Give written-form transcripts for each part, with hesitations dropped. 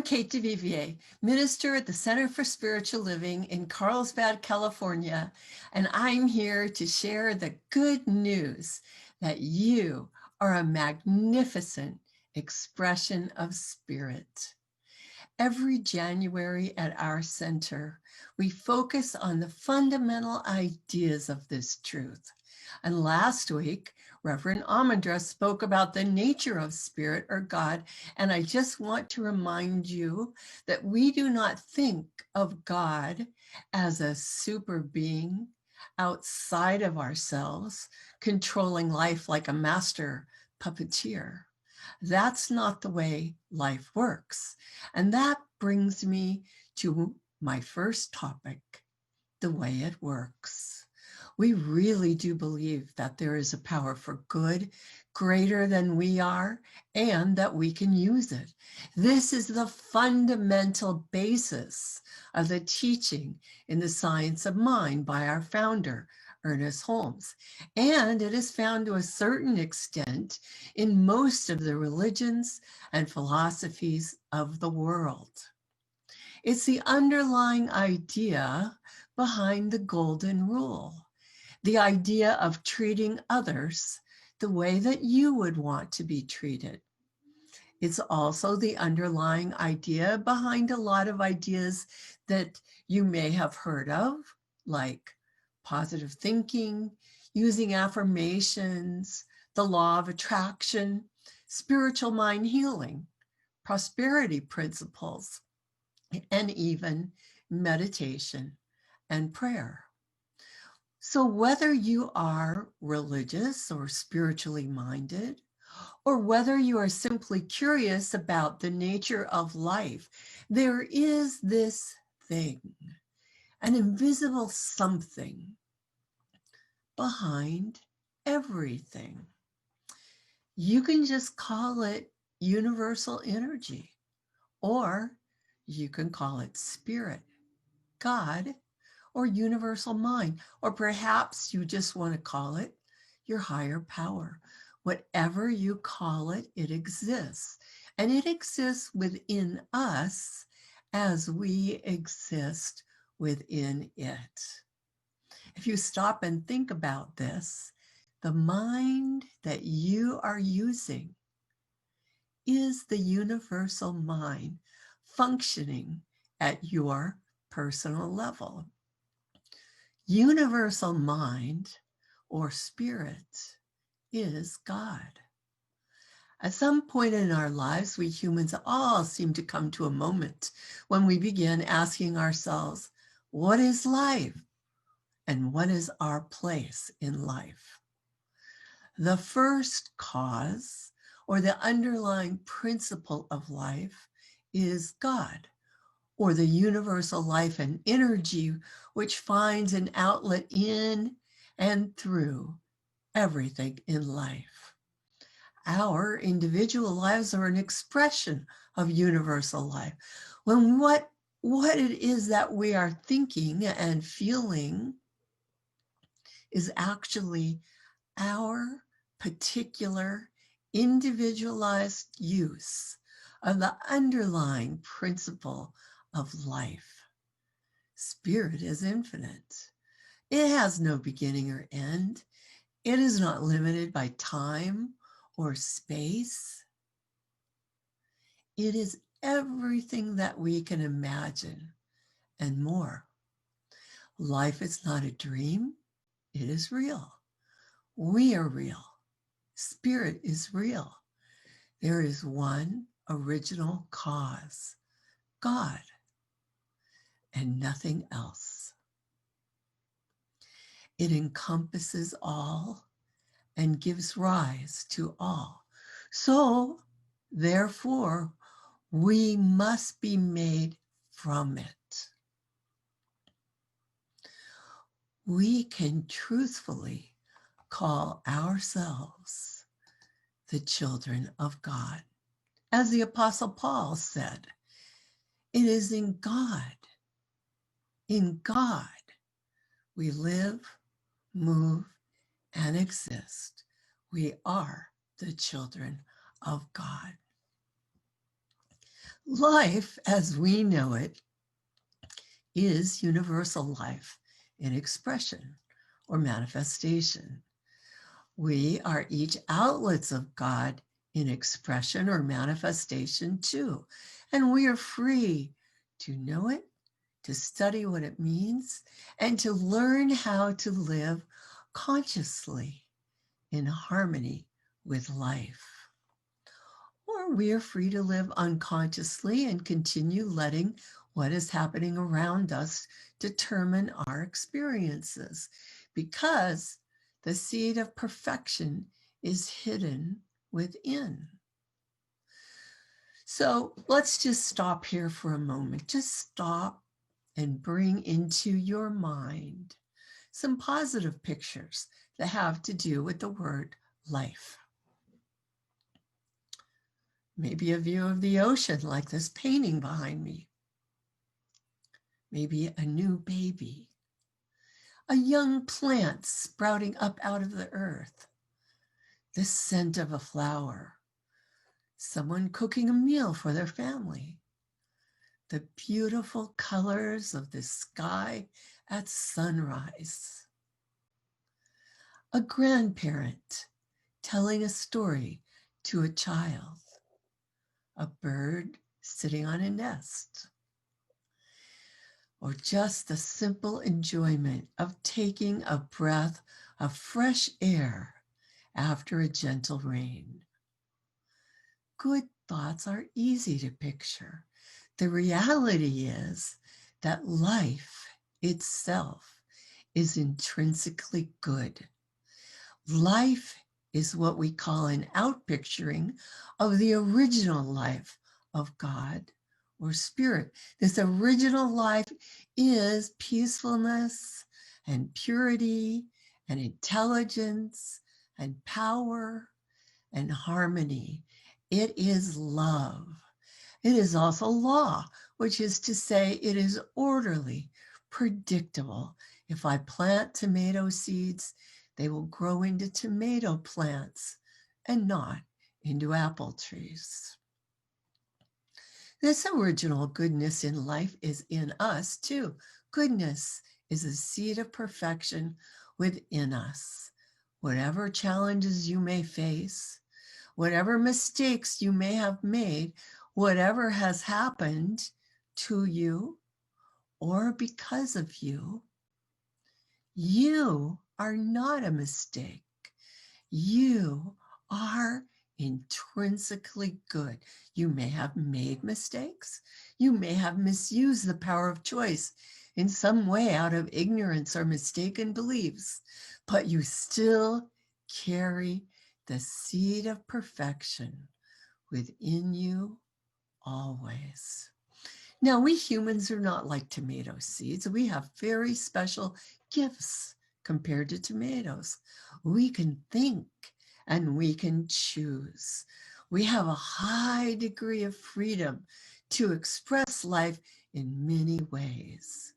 Kate DuVivier, minister at the Center for Spiritual Living in Carlsbad, California, and I'm here to share the good news that you are a magnificent expression of spirit. Every January at our center, we focus on the fundamental ideas of this truth. And last week, Reverend Amandra spoke about the nature of spirit or God, and I just want to remind you that we do not think of God as a super being outside of ourselves, controlling life like a master puppeteer. That's not the way life works. And that brings me to my first topic, the way it works. We really do believe that there is a power for good greater than we are and that we can use it. This is the fundamental basis of the teaching in the Science of Mind by our founder, Ernest Holmes. And it is found to a certain extent in most of the religions and philosophies of the world. It's the underlying idea behind the golden rule, the idea of treating others the way that you would want to be treated. It's also the underlying idea behind a lot of ideas that you may have heard of, like positive thinking, using affirmations, the law of attraction, spiritual mind healing, prosperity principles, and even meditation and prayer. So whether you are religious or spiritually minded, or whether you are simply curious about the nature of life, there is this thing, an invisible something behind everything. You can just call it universal energy, or you can call it spirit, God, or universal mind, or perhaps you just want to call it your higher power. Whatever you call it, it exists. And it exists within us as we exist within it. If you stop and think about this, the mind that you are using is the universal mind functioning at your personal level. Universal mind or spirit is God. At some point in our lives, we humans all seem to come to a moment when we begin asking ourselves, what is life? And what is our place in life? The first cause or the underlying principle of life is God, or the universal life and energy which finds an outlet in and through everything in life. Our individual lives are an expression of universal life. When what it is that we are thinking and feeling is actually our particular individualized use of the underlying principle of life. Spirit is infinite. It has no beginning or end. It is not limited by time or space. It is everything that we can imagine and more. Life is not a dream. It is real. We are real. Spirit is real. There is one original cause, God, and nothing else. It encompasses all and gives rise to all. So, therefore, we must be made from it. We can truthfully call ourselves the children of God. As the Apostle Paul said, it is in God we live, move, and exist. We are the children of God. Life, as we know it, is universal life in expression or manifestation. We are each outlets of God in expression or manifestation too. And we are free to know it, to study what it means, and to learn how to live consciously in harmony with life. Or we are free to live unconsciously and continue letting what is happening around us determine our experiences, because the seed of perfection is hidden within. So let's just stop here for a moment. Just stop and bring into your mind some positive pictures that have to do with the word life. Maybe a view of the ocean like this painting behind me. Maybe a new baby. A young plant sprouting up out of the earth. The scent of a flower. Someone cooking a meal for their family. The beautiful colors of the sky at sunrise. A grandparent telling a story to a child. A bird sitting on a nest. Or just the simple enjoyment of taking a breath of fresh air after a gentle rain. Good thoughts are easy to picture. The reality is that life itself is intrinsically good. Life is what we call an outpicturing of the original life of God or spirit. This original life is peacefulness and purity and intelligence and power and harmony. It is love. It is also law, which is to say it is orderly, predictable. If I plant tomato seeds, they will grow into tomato plants and not into apple trees. This original goodness in life is in us too. Goodness is a seed of perfection within us. Whatever challenges you may face, whatever mistakes you may have made, whatever has happened to you or because of you, you are not a mistake. You are intrinsically good. You may have made mistakes. You may have misused the power of choice in some way out of ignorance or mistaken beliefs, but you still carry the seed of perfection within you always. Now, we humans are not like tomato seeds. We have very special gifts compared to tomatoes. We can think and we can choose. We have a high degree of freedom to express life in many ways.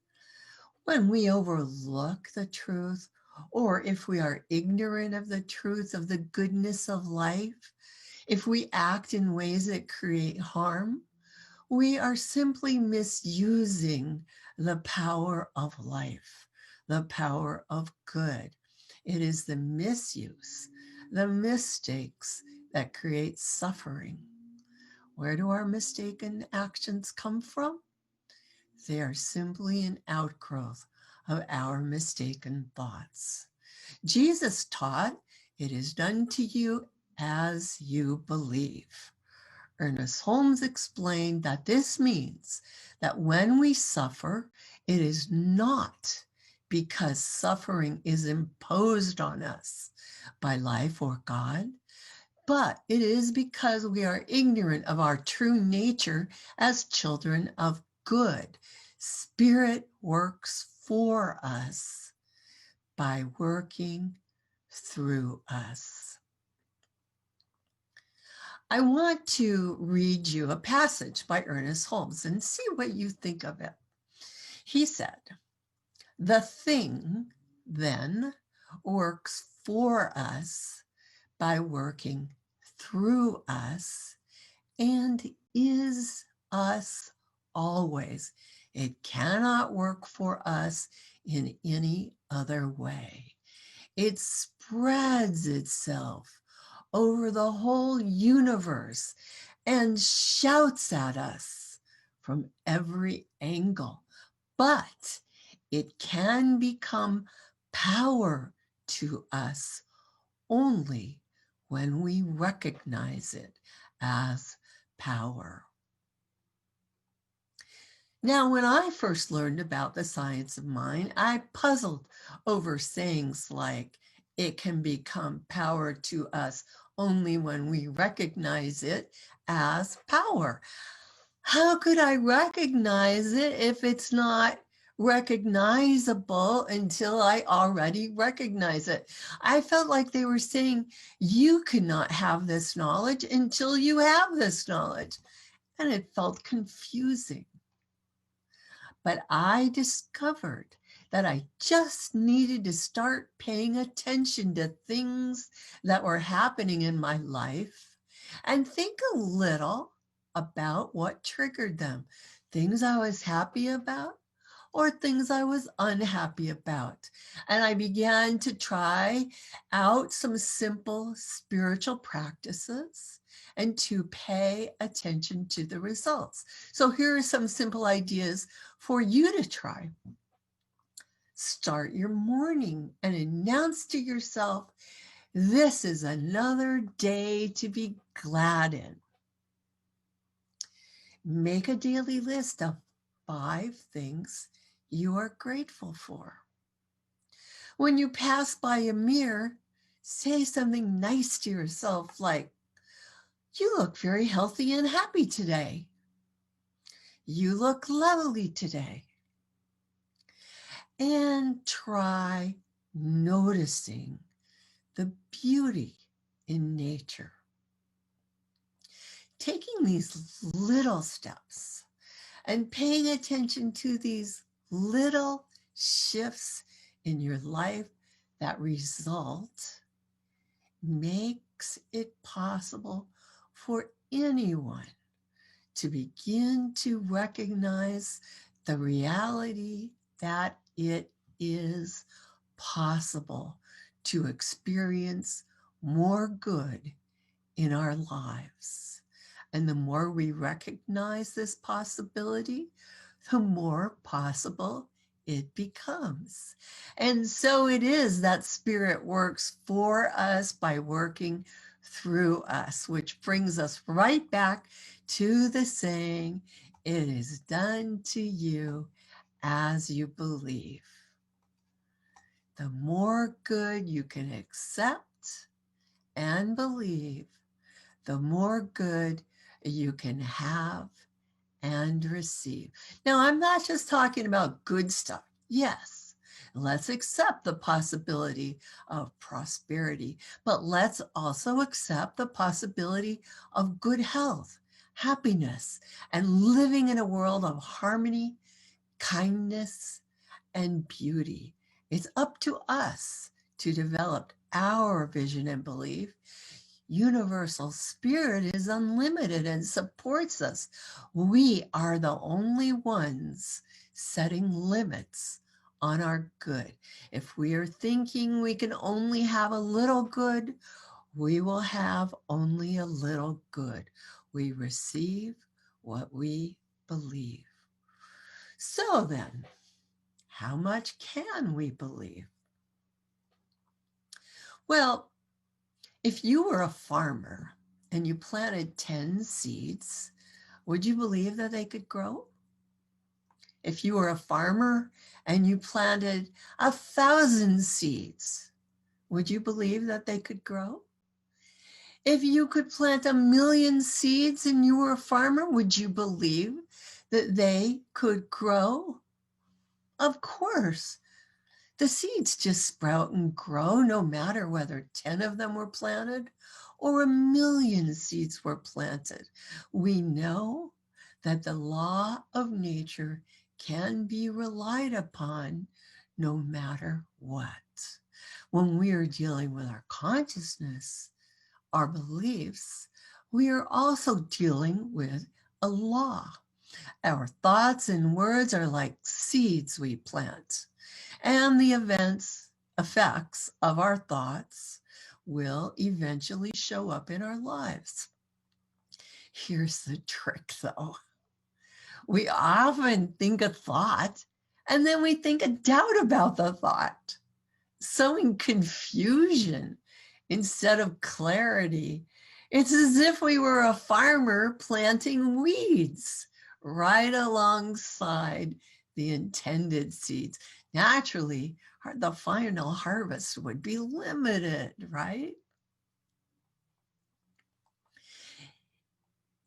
When we overlook the truth, or if we are ignorant of the truth of the goodness of life, if we act in ways that create harm, we are simply misusing the power of life, the power of good. It is the misuse, the mistakes that create suffering. Where do our mistaken actions come from? They are simply an outgrowth of our mistaken thoughts. Jesus taught, "It is done to you as you believe." Ernest Holmes explained that this means that when we suffer, it is not because suffering is imposed on us by life or God, but it is because we are ignorant of our true nature as children of good. Spirit works for us by working through us. I want to read you a passage by Ernest Holmes and see what you think of it. He said, "The thing, then, works for us by working through us and is us always. It cannot work for us in any other way. It spreads itself over the whole universe and shouts at us from every angle. But it can become power to us only when we recognize it as power. Now, when I first learned about the science of mind, I puzzled over sayings like, it can become power to us only when we recognize it as power. How could I recognize it if it's not recognizable until I already recognize it? I felt like they were saying, you cannot have this knowledge until you have this knowledge. And it felt confusing. But I discovered that I just needed to start paying attention to things that were happening in my life and think a little about what triggered them. Things I was happy about or things I was unhappy about. And I began to try out some simple spiritual practices and to pay attention to the results. So here are some simple ideas for you to try. Start your morning and announce to yourself, this is another day to be glad in. Make a daily list of 5 things you are grateful for. When you pass by a mirror, say something nice to yourself like, you look very healthy and happy today. You look lovely today. And try noticing the beauty in nature. Taking these little steps and paying attention to these little shifts in your life that result makes it possible for anyone to begin to recognize the reality that it is possible to experience more good in our lives. And the more we recognize this possibility, the more possible it becomes. And so it is that Spirit works for us by working through us, which brings us right back to the saying, it is done to you as you believe. The more good you can accept and believe, the more good you can have and receive. Now, I'm not just talking about good stuff. Yes, let's accept the possibility of prosperity, but let's also accept the possibility of good health, happiness, and living in a world of harmony, kindness, and beauty. It's up to us to develop our vision and belief. Universal Spirit is unlimited and supports us. We are the only ones setting limits on our good. If we are thinking we can only have a little good, we will have only a little good. We receive what we believe. So then, how much can we believe? Well, if you were a farmer and you planted 10 seeds, would you believe that they could grow? If you were a farmer and you planted 1,000 seeds, would you believe that they could grow? If you could plant 1,000,000 seeds and you were a farmer, would you believe that they could grow? Of course. The seeds just sprout and grow no matter whether 10 of them were planted or 1,000,000 seeds were planted. We know that the law of nature can be relied upon no matter what. When we are dealing with our consciousness, our beliefs, we are also dealing with a law. Our thoughts and words are like seeds we plant, and the effects of our thoughts will eventually show up in our lives. Here's the trick though. We often think a thought and then we think a doubt about the thought, sowing confusion instead of clarity. It's as if we were a farmer planting weeds right alongside the intended seeds. Naturally, the final harvest would be limited, right?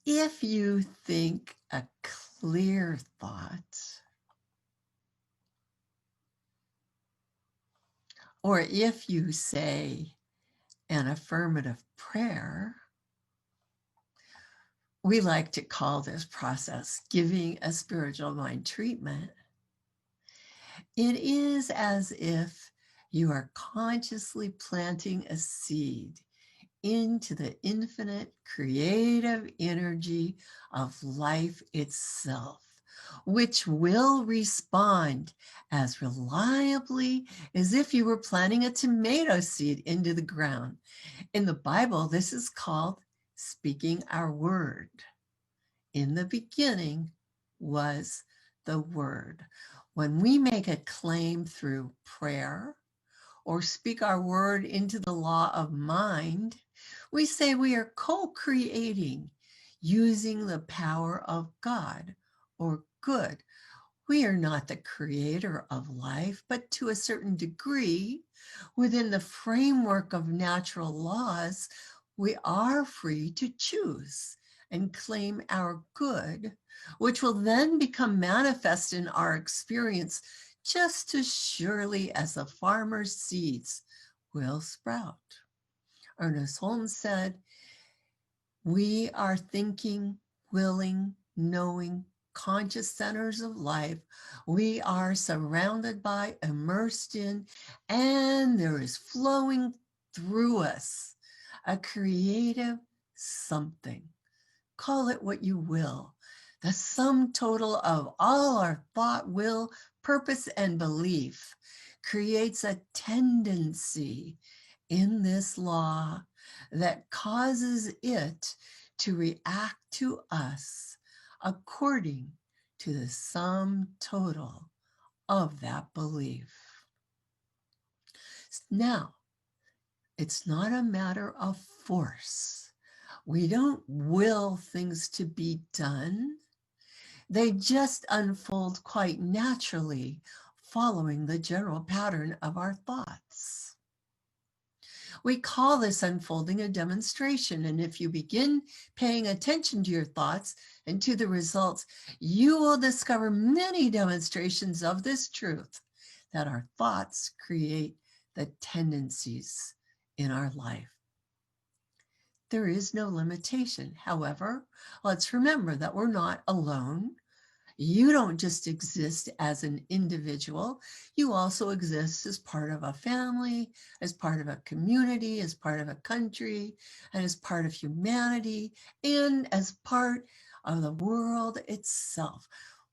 If you think a clear thought, or if you say an affirmative prayer, we like to call this process giving a spiritual mind treatment. It is as if you are consciously planting a seed into the infinite creative energy of life itself, which will respond as reliably as if you were planting a tomato seed into the ground. In the Bible, this is called speaking our word. In the beginning was the Word. When we make a claim through prayer or speak our word into the law of mind, we say we are co-creating using the power of God or good. We are not the creator of life, but to a certain degree, within the framework of natural laws, we are free to choose and claim our good, which will then become manifest in our experience just as surely as the farmer's seeds will sprout. Ernest Holmes said, "We are thinking, willing, knowing, conscious centers of life. We are surrounded by, immersed in, and there is flowing through us a creative something. Call it what you will. The sum total of all our thought, will, purpose, and belief creates a tendency in this law that causes it to react to us according to the sum total of that belief." Now, it's not a matter of force. We don't will things to be done. They just unfold quite naturally, following the general pattern of our thoughts. We call this unfolding a demonstration, and if you begin paying attention to your thoughts and to the results, you will discover many demonstrations of this truth, that our thoughts create the tendencies in our life. There is no limitation. However, let's remember that we're not alone. You don't just exist as an individual. You also exist as part of a family, as part of a community, as part of a country, and as part of humanity, and as part of the world itself.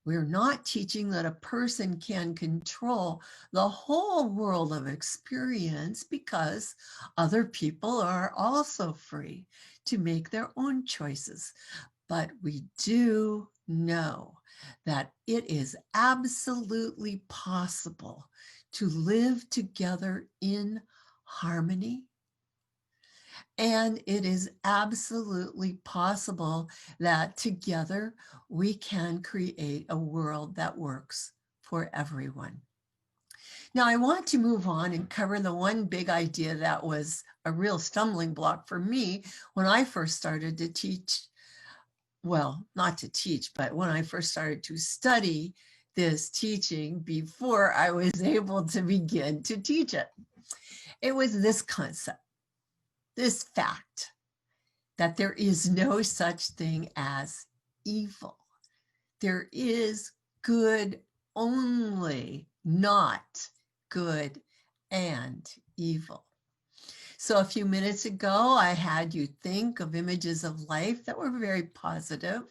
We're not teaching that a person can control the whole world of experience, because other people are also free to make their own choices. But we do know that it is absolutely possible to live together in harmony. And it is absolutely possible that together we can create a world that works for everyone. Now, I want to move on and cover the one big idea that was a real stumbling block for me when I first started to teach. Well, not to teach, but when I first started to study this teaching before I was able to begin to teach it. It was this concept, this fact, that there is no such thing as evil. There is good only, not good and evil. So a few minutes ago, I had you think of images of life that were very positive.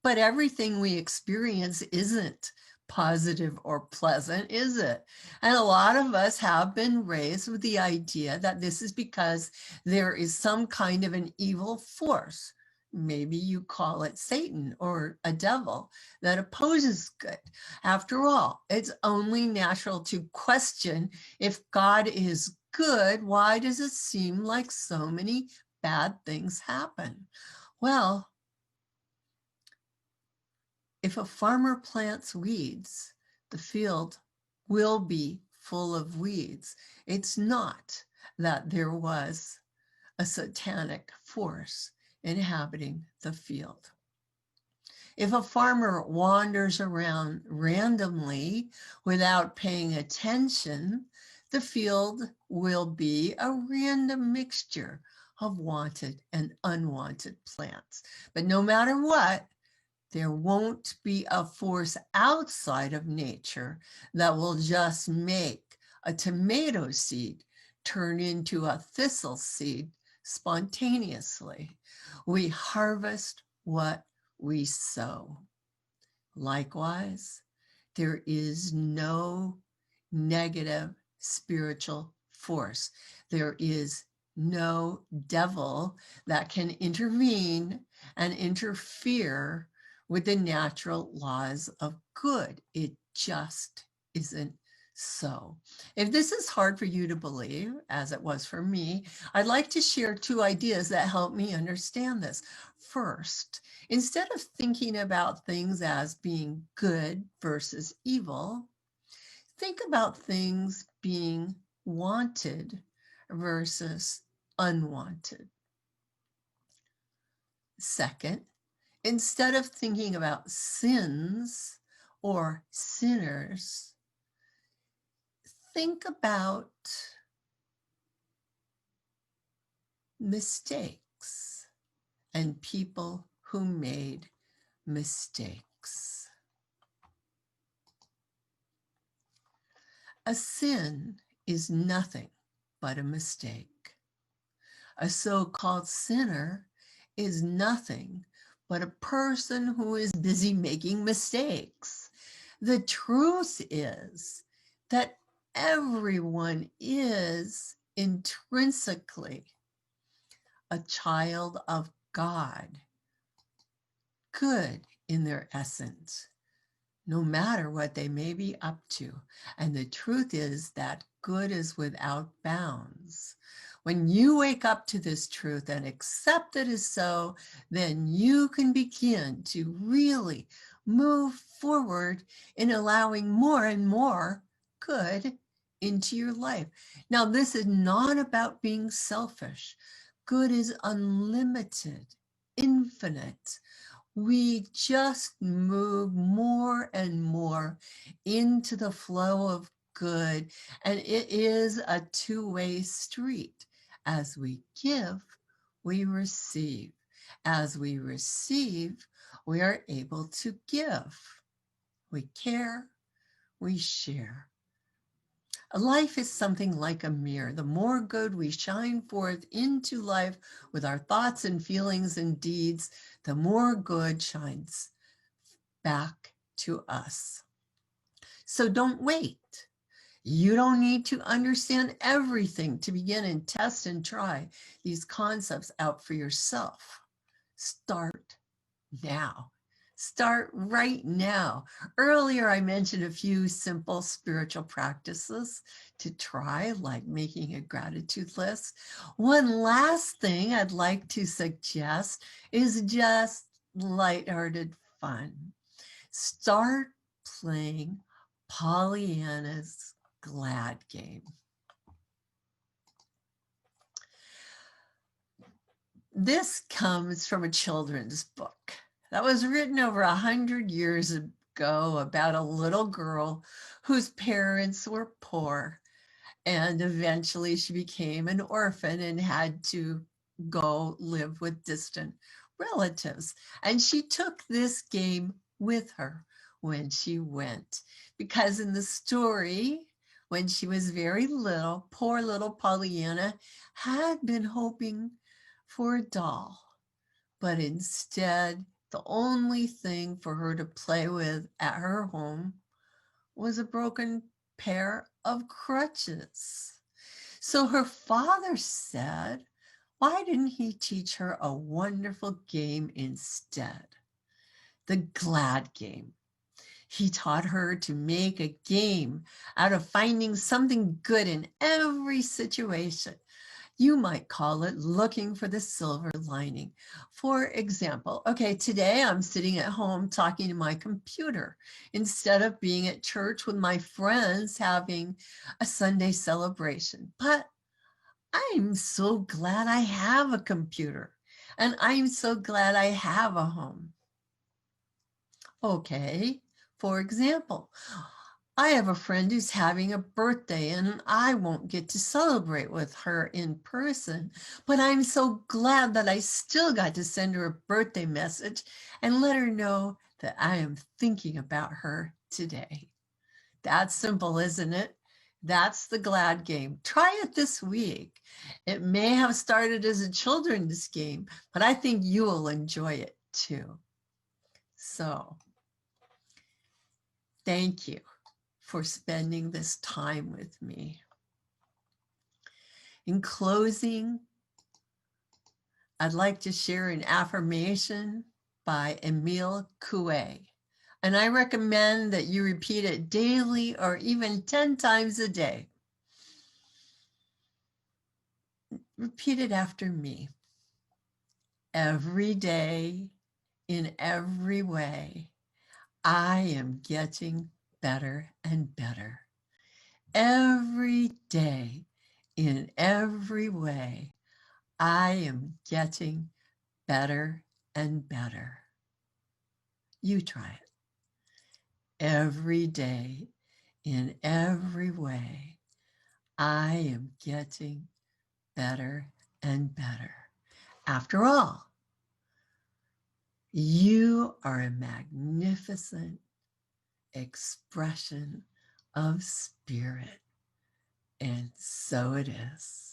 But everything we experience isn't positive or pleasant, is it? And a lot of us have been raised with the idea that this is because there is some kind of an evil force. Maybe you call it Satan or a devil that opposes good. After all, it's only natural to question if God is good. Why does it seem like so many bad things happen? Well, if a farmer plants weeds, the field will be full of weeds. It's not that there was a satanic force inhabiting the field. If a farmer wanders around randomly without paying attention, the field will be a random mixture of wanted and unwanted plants. But no matter what, there won't be a force outside of nature that will just make a tomato seed turn into a thistle seed spontaneously. We harvest what we sow. Likewise, there is no negative spiritual force. There is no devil that can intervene and interfere with the natural laws of good. It just isn't so. If this is hard for you to believe, as it was for me, I'd like to share two ideas that help me understand this. First, instead of thinking about things as being good versus evil, think about things being wanted versus unwanted. Second, instead of thinking about sins or sinners, think about mistakes and people who made mistakes. A sin is nothing but a mistake. A so-called sinner is nothing but a person who is busy making mistakes. The truth is that everyone is intrinsically a child of God, good in their essence, no matter what they may be up to. And the truth is that good is without bounds. When you wake up to this truth and accept it as so, then you can begin to really move forward in allowing more and more good into your life. Now, this is not about being selfish. Good is unlimited, infinite. We just move more and more into the flow of good, and it is a two-way street. As we give, we receive. As we receive, we are able to give. We care, we share. Life is something like a mirror. The more good we shine forth into life with our thoughts and feelings and deeds, the more good shines back to us. So don't wait. You don't need to understand everything to begin and test and try these concepts out for yourself. Start now. Start right now. Earlier, I mentioned a few simple spiritual practices to try, like making a gratitude list. One last thing I'd like to suggest is just lighthearted fun. Start playing Pollyanna's Glad Game. This comes from a children's book that was written over 100 years ago about a little girl whose parents were poor, and eventually she became an orphan and had to go live with distant relatives. And she took this game with her when she went, because in the story, when she was very little, poor little Pollyanna had been hoping for a doll, but instead The only thing for her to play with at her home was a broken pair of crutches. So her father said, why didn't he teach her a wonderful game instead? The glad game. He taught her to make a game out of finding something good in every situation. You might call it looking for the silver lining. For example, okay, today I'm sitting at home talking to my computer instead of being at church with my friends having a Sunday celebration. But I'm so glad I have a computer and I'm so glad I have a home. Okay, for example, I have a friend who's having a birthday and I won't get to celebrate with her in person, but I'm so glad that I still got to send her a birthday message and let her know that I am thinking about her today. That's simple, isn't it? That's the glad game. Try it this week. It may have started as a children's game, but I think you will enjoy it too. So, thank you for spending this time with me. In closing, I'd like to share an affirmation by Emile Coué, and I recommend that you repeat it daily or even 10 times a day. Repeat it after me. Every day, in every way, I am getting better and better. Every day, in every way, I am getting better and better. You try it. Every day, in every way, I am getting better and better. After all, you are a magnificent expression of spirit, and so it is.